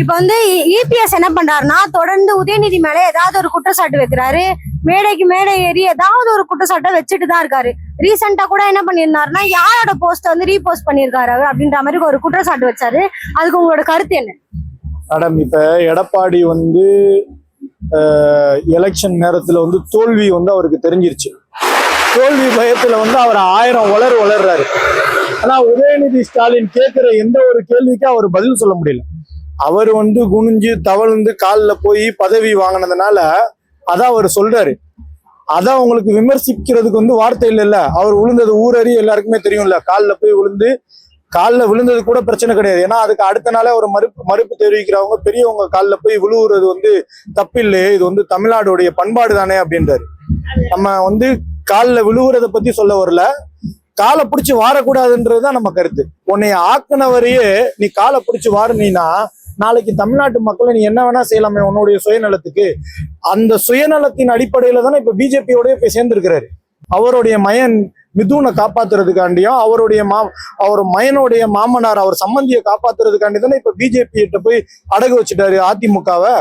இப்ப வந்து இபிஎஸ் என்ன பண்றாருன்னா தொடர்ந்து உதயநிதி மேல ஏதாவது ஒரு குற்றச்சாட்டு வைக்கிறாரு. மேடைக்கு மேடை ஏறி ஏதாவது ஒரு குற்றச்சாட்டை வச்சுட்டு தான் இருக்காரு. ரீசெண்டா கூட என்ன பண்ணியிருந்தாருன்னா யாரோட போஸ்ட வந்து ரீபோஸ்ட் பண்ணியிருக்காரு அவர் அப்படின்ற மாதிரி ஒரு குற்றச்சாட்டு வச்சாரு. அதுக்கு உங்களோட கருத்து என்ன? மேடம், இப்ப எடப்பாடி வந்து எலெக்ஷன் நேரத்துல வந்து தோல்வி வந்து அவருக்கு தெரிஞ்சிருச்சு. தோல்வி பயத்துல வந்து அவர் 1000 வளர்றாரு. ஆனா உதயநிதி ஸ்டாலின் கேட்கிற எந்த ஒரு கேள்விக்கும் அவர் பதில் சொல்ல முடியல. அவர் வந்து குனிஞ்சு தவழ்ந்து காலில் போய் பதவி வாங்கினதுனால அதான் அவர் சொல்றாரு. அதான் உங்களுக்கு விமர்சிக்கிறதுக்கு வந்து வார்த்தை இல்லைல்ல. அவர் விழுந்தது ஊரறி எல்லாருக்குமே தெரியும்ல. காலில் விழுந்தது கூட பிரச்சனை கிடையாது. ஏன்னா அதுக்கு அடுத்த நாளே ஒரு மறுப்பு தெரிவிக்கிறவங்க பெரியவங்க காலில் போய் விழுவுறது வந்து தப்பில்லையே, இது வந்து தமிழ்நாடுடைய பண்பாடு தானே அப்படின்றாரு. நம்ம வந்து காலில் விழுவுறதை பத்தி சொல்ல வரல, காலை பிடிச்சி வாரக்கூடாதுன்றதுதான் நம்ம கருத்து. உன்னைய ஆக்குனவரையே நீ காலை பிடிச்சி வாருனீன்னா நாளைக்கு தமிழ்நாட்டு மக்களை நீ என்ன வேணா செய்யலாமே உன்னுடைய சுயநலத்துக்கு. அந்த சுயநலத்தின் அடிப்படையில தானே இப்ப பிஜேபியோடய போய் சேர்ந்திருக்கிறாரு. அவருடைய மயன் மிதுனை காப்பாத்துறதுக்காண்டியும் அவர் மயனுடைய மாமனார் அவர் சம்பந்தியை காப்பாத்துறதுக்காண்டி தானே இப்ப பிஜேபி கிட்ட போய் அடகு வச்சுட்டாரு அதிமுகவை.